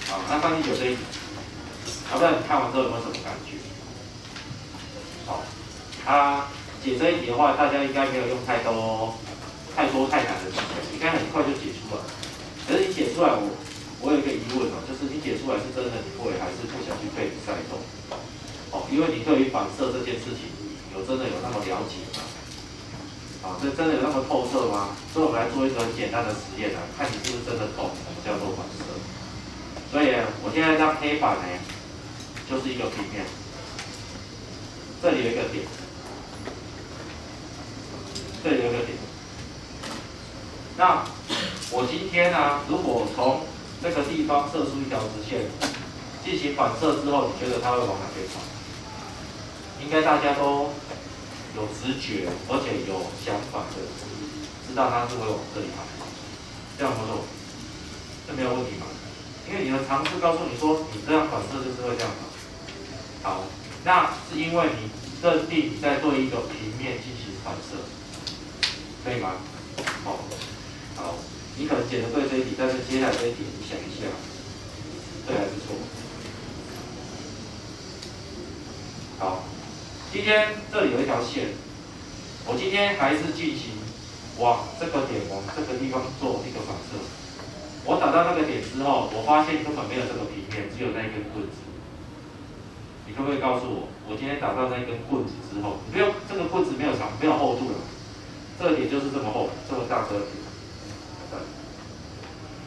好，那上第9这一题，不知道你看完之后有没有什么感觉？好，解这一题的话，大家应该没有用太难的题，应该很快就解出来。可是你解出来，我有一个疑问哦，就是你解出来是真的你会，还是不想去背比赛动？哦，因为你对于反射这件事情，真的有那么了解吗？这真的有那么透彻吗？所以我们来做一个很简单的实验看你是不是真的懂什么叫做反射。所以我现在这张黑板呢，就是一个平面，这里有一个点，这里有一个点。那我今天如果从这个地方射出一条直线，进行反射之后，你觉得它会往哪边跑？应该大家都有直觉，而且有想法的，知道它是会往这里跑，这样不错，这没有问题嘛？因为你的常识告诉你说，你这样反射就是会这样跑。好，那是因为你认定你在对一个平面进行反射，可以吗？好，你可能解的对这一题，但是接下来这一题你想一下，对还是错？好。今天这里有一条线，我今天还是进行往这个点往这个地方做一个反射。我打到那个点之后，我发现根本没有这个平面，只有那一根棍子。你可不可以告诉我，我今天打到那一根棍子之后，你不用这个棍子没有长没有厚度了，这个点就是这么厚，这么大个点，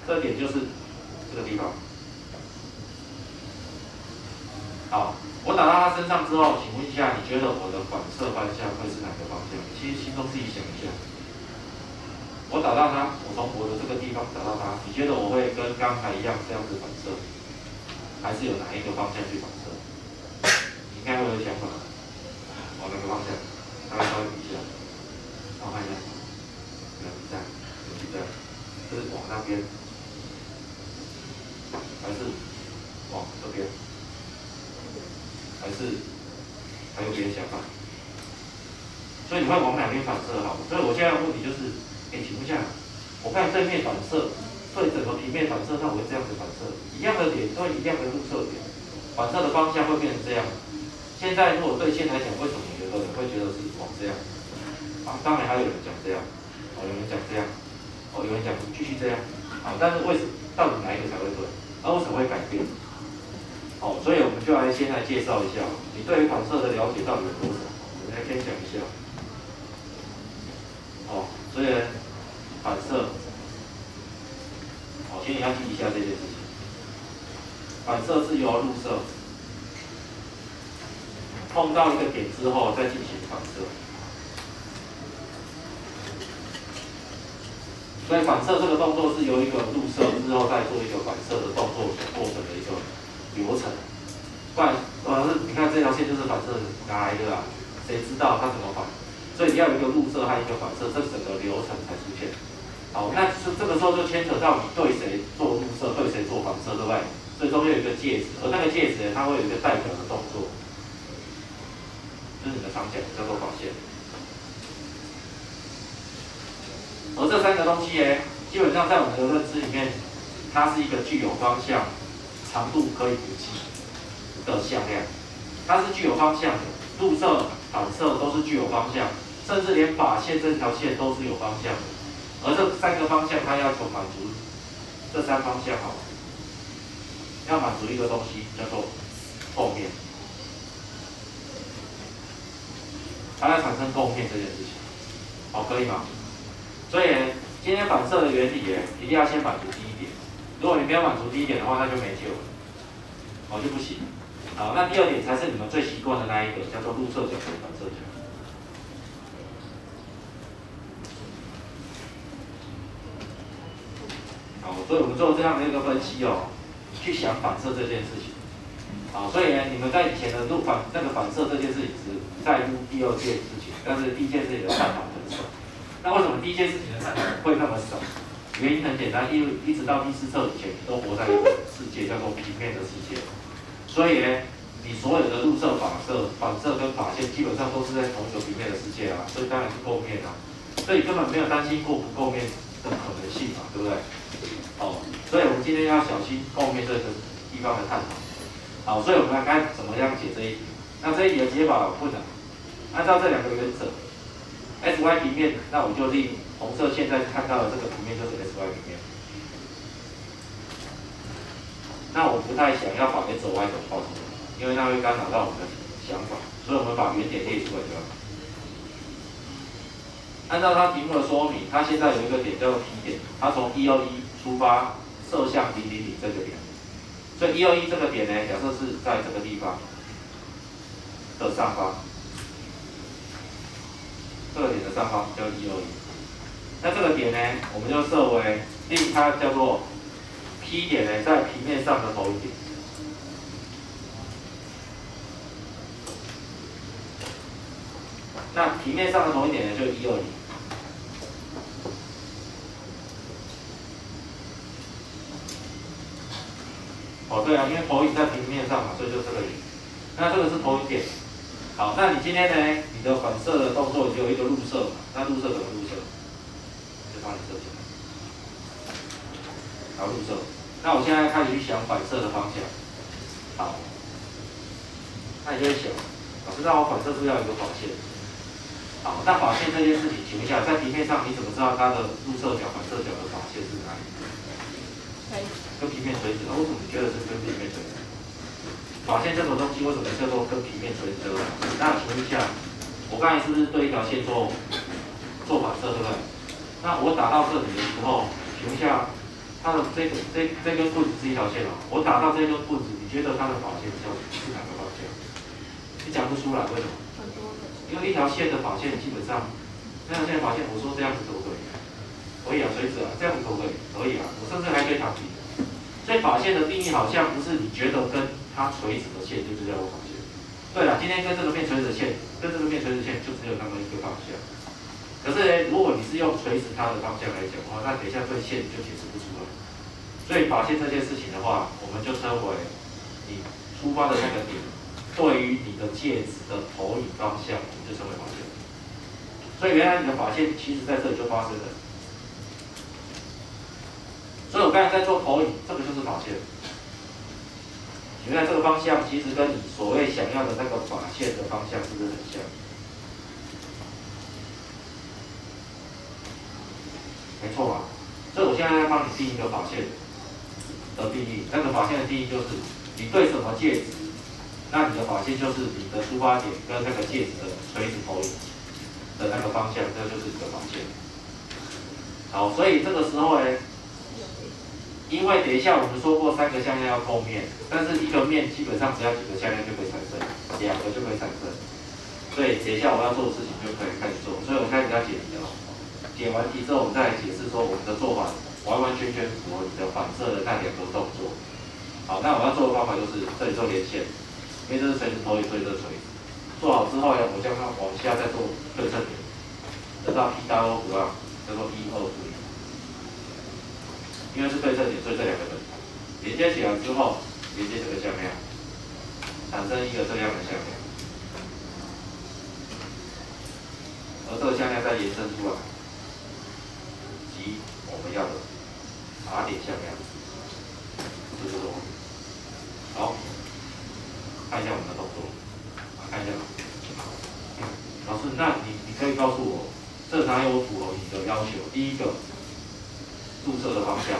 这个点就是这个地方。好。我打到他身上之后，请问一下，你觉得我的反射方向会是哪个方向？其实心中自己想一下。我打到他，我从我的这个地方打到他，你觉得我会跟刚才一样这样子反射，还是有哪一个方向去反射？你应该会有想法。往哪个方向？大概稍微比一下，让我看一下。这样，这样，是往那边，还是往这边？还是还有别的想法，所以你会往哪边反射好？所以我现在问题就是，请问一下，我看正面反射对整个平面反射，那我会这样子反射，一样的点对一样的入射点，反射的方向会变成这样。现在如果对线来讲，为什么有的人会觉得是往这样？当然还有人讲这样，有人讲这样，有人讲继续这样，但是到底哪一个才会对？为什么会改变？所以我们就先来介绍一下，你对于反射的了解到底有多少？我们来先讲一下。所以反射，请你要记一下这件事情。反射是由入射碰到一个点之后再进行反射，所以反射这个动作是由一个入射之后再做一个反射的动作所构成的一个流程，不然，你看这条线就是反射哪来的谁知道它怎么反？所以你要有一个入射和一个反射，这整个流程才出现。好，那这个时候就牵扯到你对谁做入射，对谁做反射，对不对？所以中间有一个介质，而那个介质呢，它会有一个代表的动作，就是你的长角叫做发线。而这3个东西呢，基本上在我们的认知里面，它是一个具有方向、长度可以估计的向量，它是具有方向的，入射、反射都是具有方向，甚至连法线这条线都是有方向的。而这3个方向，它要求满足这3方向要满足一个东西叫做构面，它要产生构面这件事情，可以吗？所以今天反射的原理一定要先满足第一点，如果你没有满足第一点的话，那就没救了，就不行。好，那第2点才是你们最习惯的那一个，叫做入射角和反射角。好，所以我们做这样的一个分析去想反射这件事情。好，所以呢，你们在以前的那个反射这件事情是在乎第2件事情，但是第1件事情的探讨很少。那为什么第1件事情的探讨会那么少？原因很简单，因为一直到第4册以前，你都活在一个世界叫做平面的世界，所以呢，你所有的入射、反射跟法线基本上都是在同一个平面的世界所以当然是构面所以根本没有担心过不构面的可能性嘛，对不对？哦，所以我们今天要小心后面这个地方的探讨。好，所以我们来看怎么样解这一题。那这一题的解法不难，按照这两个原则 ，xy 平面，那我就令红色现在看到的这个平面就是 xy 平面。那我不太想要把 x y 轴画出来，因为那会干扰到我们的想法，所以我们把原点列出来就好。按照它题目的说明，它现在有一个点叫做 P 点，它从121出发，射向000这个点。所以121这个点呢，假设是在这个地方的上方，这个点的上方叫121。那这个点呢，我们就设为令它叫做 P 点呢，在平面上的投影点。那平面上的投影点呢，就是120。哦，对啊，因为投影在平面上嘛，所以就这个点。那这个是投影点。好，那你今天呢，你的反射的动作只有一个入射嘛？那入射怎么入射？就帮你射起来。好，入射。那我现在开始去想反射的方向。好，那你就会想，老师，那我反射是不是要有一个法线？好，那法线这件事情，请问一下，在平面上你怎么知道它的入射角、反射角的法线是哪里？跟平面垂直，为什么你觉得是跟平面垂直？法线这种东西为什么叫做跟平面垂直？对不对？那请问一下，我刚才是不是对一条线做反射，对不对？那我打到这里的时候，请问一下，它的这根棍子是一条线哦。我打到这根棍子，你觉得它的法线是哪个方向？你讲不出来，为什么？因为一条线的法线基本上，那条线的法线，我说这样子可不可以？可以啊，垂直啊，这样子可不可以？可以啊，我甚至还可以躺平。所以法线的定义好像不是你觉得跟它垂直的线就是叫做法线。对了，今天跟这个面垂直的线，跟这个面垂直线就只有那么一个方向。可是呢，如果你是用垂直它的方向来讲的话，那等一下对线就解释不出来。所以法线这件事情的话，我们就称为你出发的那个点对于你的介质的投影方向，我们就称为法线。所以原来你的法线其实在这里就发生了。所以我刚才在做投影，这个就是法线。原来这个方向其实跟你所谓想要的那个法线的方向是不是很像？没错吧？所以我现在在帮你定一个法线的定义。那个法线的定义就是你对什么介质，那你的法线就是你的出发点跟那个介质的垂直投影的那个方向，这就是你的法线。好，所以这个时候呢，因为等一下我们说过3个向量要构面，但是一个面基本上只要几个向量就可以产生，2个就可以产生。所以等一下我要做的事情就可以开始做。所以我开始要解题了。解完题之后，我们再来解释说我们的做法完完全全符合你的反射的那2个动作。好，那我要做的方法就是这里做连线，因为这是垂直投影，所以这是垂直。做好之后呢，我将它往下再做对称点，得到 P 大 O 图案叫做1、2、4。因为是对称点，所以这2个等连接起来之后，连接这个向量，产生一个这样的向量，而这个向量再延伸出来，即我们要的 R 点向量，就是说，好，看一下我们的动作，看一下，老师，那你可以告诉我，这哪有符合你的要求？第一个。入射的方向、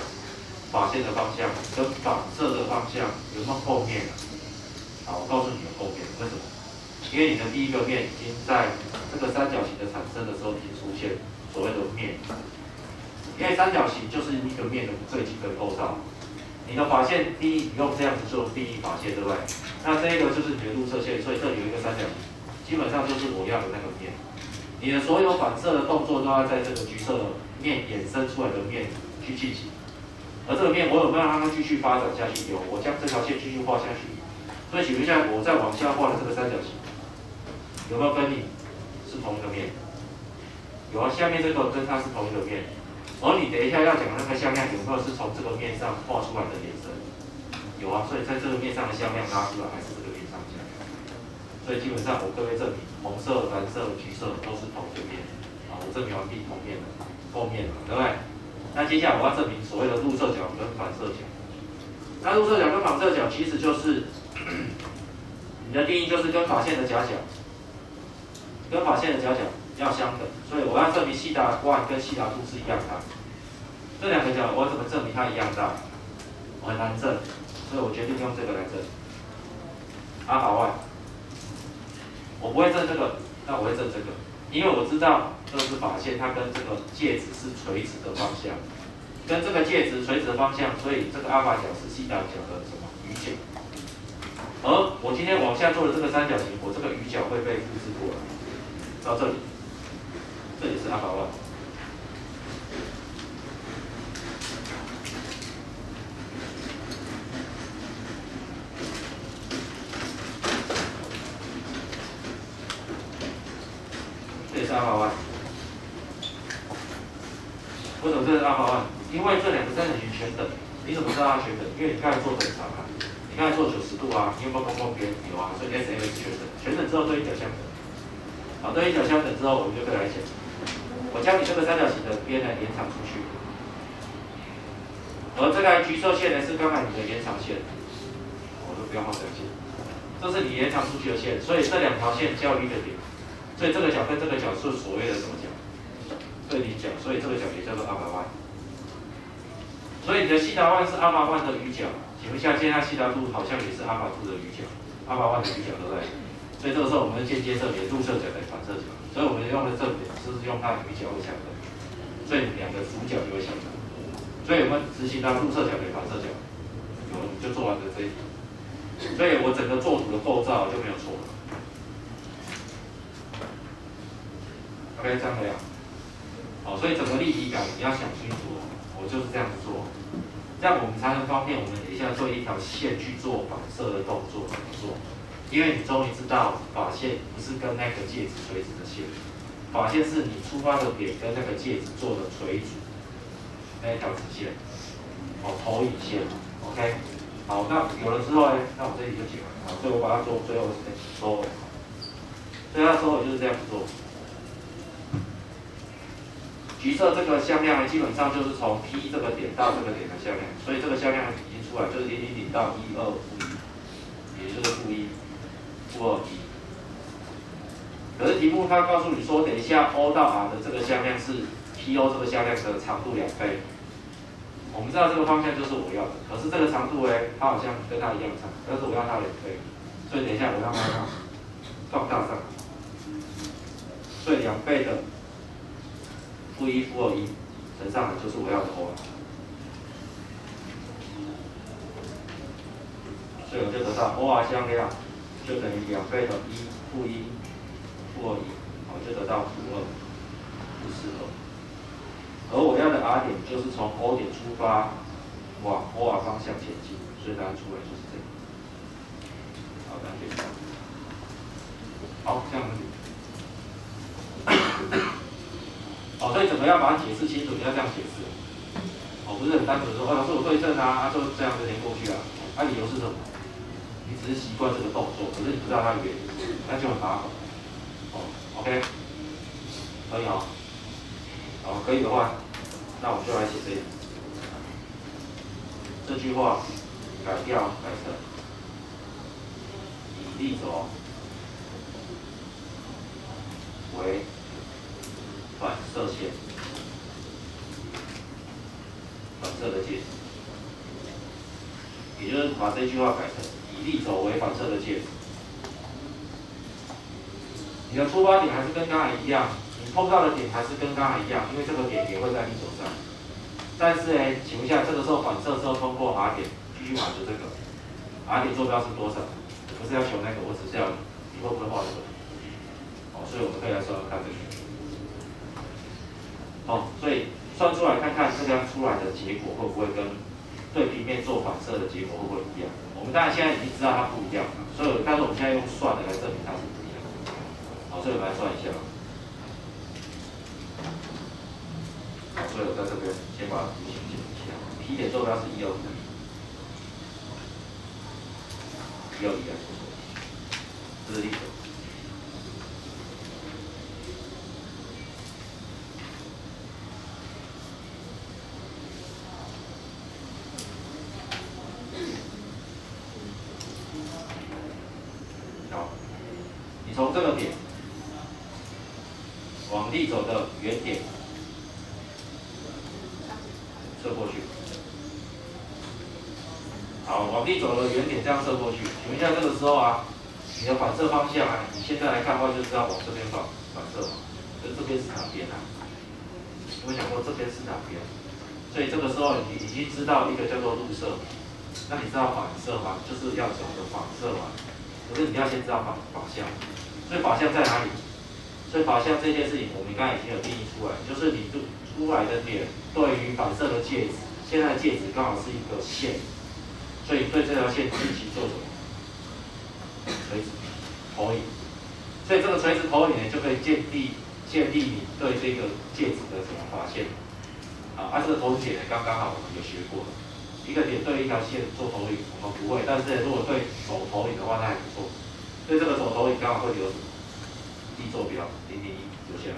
法线的方向跟反射的方向有没有构面啊？好，我告诉你有构面，为什么？因为你的第一个面已经在这个三角形的产生的时候已经出现所谓的面，因为三角形就是一个面的最基本构造。你的法线第一，你用这样子做定义法线，对不对？那这个就是你的入射线，所以这里有一个三角形，基本上就是我要的那个面。你的所有反射的动作都要在这个橘色的面衍生出来的面去进行，而这个面我有没有让它继续发展下去？有，我将这条线继续画下去。所以请问一下，我再往下画的这个三角形，有没有跟你是同一个面？有啊，下面这个跟它是同一个面。而你等一下要讲的那个向量，有没有是从这个面上画出来的延伸？有啊，所以在这个面上的向量拉出来还是这个面上的向量。所以基本上我各位证明，红色、蓝色、橘色都是同一个面。啊，我证明完毕同面了，后面了，对不对？那接下来我要证明所谓的入射角跟反射角。那入射角跟反射角其实就是你的定义就是跟法线的夹角，跟法线的夹角要相等，所以我要证明西达1跟西达2是一样大。这两个角我要怎么证明它一样大？我很难证，所以我决定用这个来证。阿法 y， 我不会证这个，那我会证这个，因为我知道这是法线，它跟这个介质是垂直的方向，跟这个介质垂直的方向，所以这个阿法角是西达角的什么余角。而我今天往下做的这个三角形，我这个余角会被复制过来，到这里，这里是阿法 y。这是阿法 y， 为什么这是阿法 y？ 因为这两个三角形全等，你怎么知道它全等？因为你刚才做等长啊，你刚才做90度啊，你有没有公边？有啊，所以 S M 是全等，全等之后对一角相等。好，对一角相等之后，我们就可以来讲，我将你这个三角形的边呢延长出去，而这个橘色线呢是刚才你的延长线，我就不要画这条线，这是你延长出去的线，所以这两条线交于一个点。所以这个角跟这个角是所谓的什么角？对离角，所以这个角也叫做阿法 y。所以你的西达 1是阿法 1的余角，请问一下，现在西达2好像也是阿法2的余角，阿法 1的余角对不对？所以这个时候我们间接证明入射角等于反射角，所以我们用的证明是用它的余角会相等，所以两个主角就会相等。所以我们执行到入射角等于反射角，我们就做完了这一题。所以我整个作图的构造就没有错了。OK， 这样可以啊。好，所以整个立体感你要想清楚，我就是这样子做，这样我们才能方便我们等一下做一条线去做反射的动作怎么做。因为你终于知道法线不是跟那个介质垂直的线，法线是你出发的点跟那个介质做的垂直那一条直线，投影线。OK， 好，那有了之后呢，那我这里就解完了。好，所以我把它做最后收尾。所以它收尾就是这样子做。橘色这个向量呢，基本上就是从 P 这个点到这个点的向量，所以这个向量已经出来，就是0.0到1，2，-1，也就是-1，-2，-1。可是题目它告诉你说，等一下 O 到 R 的这个向量是 PO 这个向量的长度2倍。我们知道这个方向就是我要的，可是这个长度呢，它好像跟它一样长，但是我要它2倍，所以等一下我要把它放大上，所以2倍的-1，-2，-1乘上来就是我要的 OR， 所以我就得到 OR 向量就等于2倍的-1，-2，-1，好，就得到-2，-4，-2。而我要的 R 点就是从 O 点出发，往 OR 方向前进，所以答案出来就是这个。好，答案对。好，这样子。哦，所以怎么样把它解释清楚？你要这样解释。不是很单纯说，老师我对称啊，就这样子连过去啊。理由是什么？你只是习惯这个动作，可是你不知道它的原因，那就很麻烦。OK， 可以哦。好，可以的话，那我们就来写这句话，改成以力轴为反射线，反射的介质，也就是把这句话改成以力轴为反射的介质。你的出发点还是跟刚才一样，你碰到的点还是跟刚才一样，因为这个点也会在力轴上。但是呢，请问一下，这个时候反射之后通过 R 点，继续满足这个 R 点坐标是多少？不是要求那个，我只是要你会不会画这个？所以我们可以来算算看这个。所以算出来看看这样出来的结果会不会跟对平面做反射的结果会不会一样？我们当然现在已经知道它不一样了，所以但是我们现在用算的来证明它是不一样的。所以我们来算一下。所以我在这边先把图形剪一下。P 点坐标是121，121来说，这是力轴。从这个点往地走的原点射过去。好，往地走的原点这样射过去。请问一下，这个时候啊，你的反射方向啊，你现在来看的话，就知道往这边反射嘛，就这边是哪边啊？有没有想过这边是哪边？所以这个时候你已经知道一个叫做入射，那你知道反射吗？就是要讲的反射嘛。可是你要先知道法相，所以法相在哪里？所以法相这件事情，我们刚才已经有定义出来，就是你出来的点对于反射的介质，现在的介质刚好是一个线，所以对这条线进行做什么？垂直投影。所以这个垂直投影呢，就可以建立你对这个介质的什么发现。这个投影点呢，刚刚好我们有学过了。一个点对一条线做投影，我们不会，但是如果对手投影的话，那还不错。对这个手投影刚好会留什么？地坐标001留下来。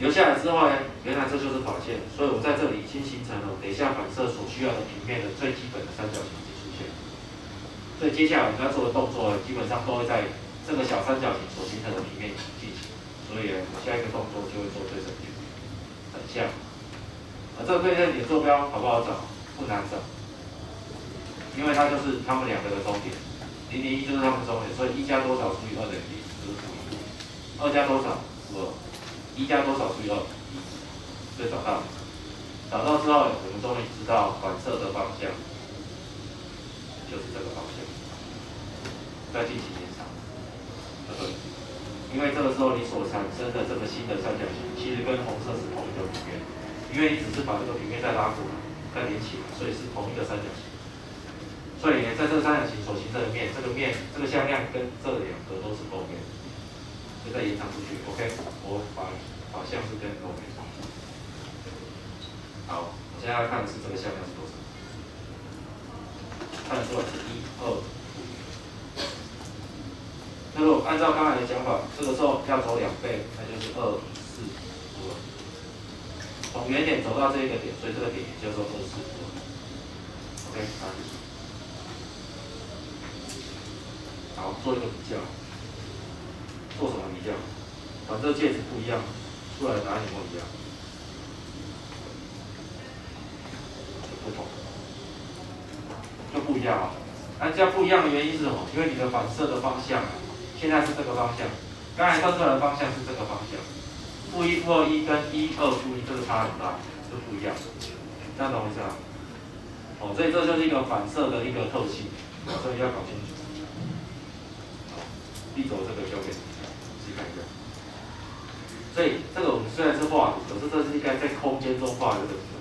留下来之后呢，原来这就是法线，所以我在这里已经形成了等一下反射所需要的平面的最基本的三角形已经出现。所以接下来我们要做的动作，基本上都会在这个小三角形所形成的平面进行。所以我下一个动作就会做对称点，很像。这个对称点坐标好不好找？不难找，因为它就是它们两个的终点，001就是它们终点，所以1加多少除以2等于0，就是负1。2加多少？负2。1加多少除以2？1。所以找到。找到之后，我们终于知道反射的方向就是这个方向。再进行延长，对，因为这个时候你所产生的这个新的三角形，其实跟红色是同一个平面。因为你只是把这个平面再拉过来，再连起来，所以是同一个三角形。所以呢，在这个三角形所形成的面，这个向量跟这两个都是勾面，就再延长出去。OK， 我法向是跟勾面。好，我现在要看的是这个向量是多少，看得出来是1、2、5。那如果按照刚才的讲法，这个时候要走2倍，那就是2、4、5。从原点走到这一个点，所以这个点也叫做24度。OK， 好，做一个比较，做什么比较？反正介质不一样，出来的答案有没有一样？不同，就不一样啊。那这样不一样的原因是什么？因为你的反射的方向现在是这个方向，刚才测出来的方向是这个方向。负1、负2、1跟1、2、负1，这个差很大，是不一样的，这样懂我意思吗？所以这就是一个反射的一个特性，所以要搞清楚。地轴这个交给你，自己看一下。所以这个我们虽然是画图，可是这是应该在空间中画的这个图。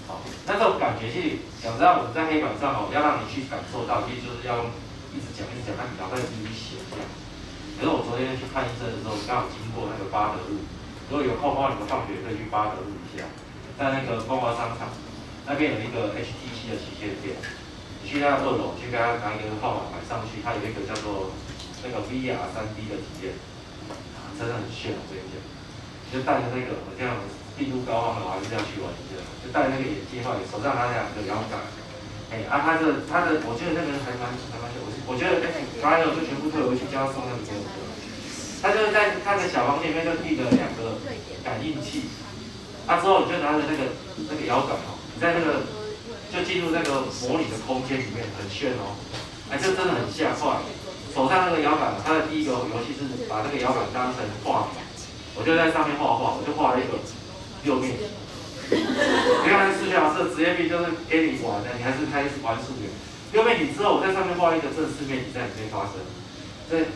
好，那这种感觉其实想让我们在黑板上要让你去感受到，其实就是要一直讲，那你脑袋自己写一下。可是我昨天去看医生的时候，刚好经过那个巴德路，如果有空的话，你们放学可以去巴德路一下，在那个光华商场那边有一个 HTC 的旗舰店，你去那2楼去给他拿一个号码牌上去，它有一个叫做那个 VR 3D 的体验，真的很炫，我跟你讲，你就带着那个我这样地都高昂的，我还是要去玩一下，就戴那个眼镜，手上拿2个摇杆。他的，我觉得那个人还蛮我觉得还有就全部退回去，叫他送那个给我。他就是在他的小房间里面就递了2个感应器，之后你就拿着那个摇杆你在那个就进入那个模拟的空间里面，很炫哦。这真的很吓坏。手上那个摇杆，它的第一个游戏是把那个摇杆当成画笔，我就在上面画，我就画了一个6面体。你看数学老师的职业病就是给你玩的，你还是开始玩数学。6面体之后，我在上面画一个正四面体在里面发生。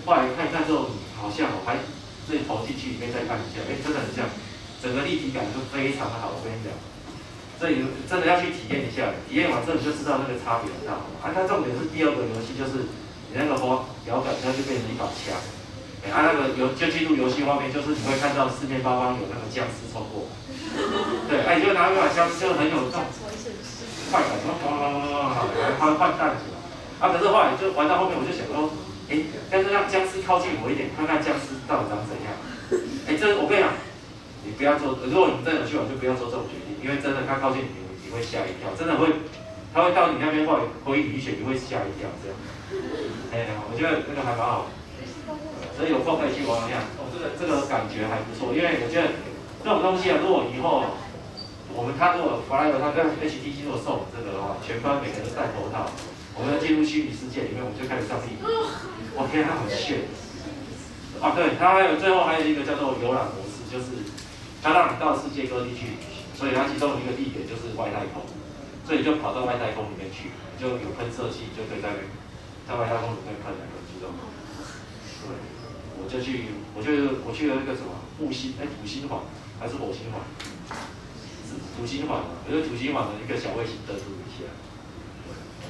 后来看一看之后，好像我还自己投进去里面再看一下，真的很像，整个立体感就非常的好。我跟你讲，所以真的要去体验一下，体验完之后你就知道那个差别很大。它重点是第2个游戏，就是你那个摇杆它就变成一把枪。那个就进入游戏画面，就是你会看到四面八方有那个僵尸冲过。对，你就拿一把枪，就很有这种快感，还换弹子。可是后来就玩到后面，我就想说，但是让僵尸靠近我一点，看看僵尸到底长怎样。这我跟你讲，你不要做，如果你真的有去玩，就不要做这种决定，因为真的他靠近你，你会吓一跳，真的会它会到你那边回应你一拳，你会吓一跳这样。我觉得那个还蛮好，所以有空可以去玩一下。这个感觉还不错，因为我觉得这种东西啊，如果以后他如果弗莱德他跟 HTC 如果送我们这个的话，全班每个人都戴头套，我们要进入虚拟世界里面，我们就开始上地图。我天，他很炫。对，它最后还有一个叫做游览模式，就是它让你到世界各地去旅行，所以它其中一个地点就是外太空，所以你就跑到外太空里面去，就有喷射器，就可以在外太空里面喷来喷去的。对，我去了那个什么土星环还是火星环？是土星环，我觉得土星环的一个小卫星登陆一下，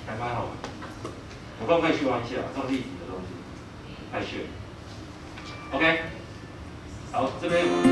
还蛮好玩。有空可以去玩一下，这种立体的东西太炫了。OK， 好，这边。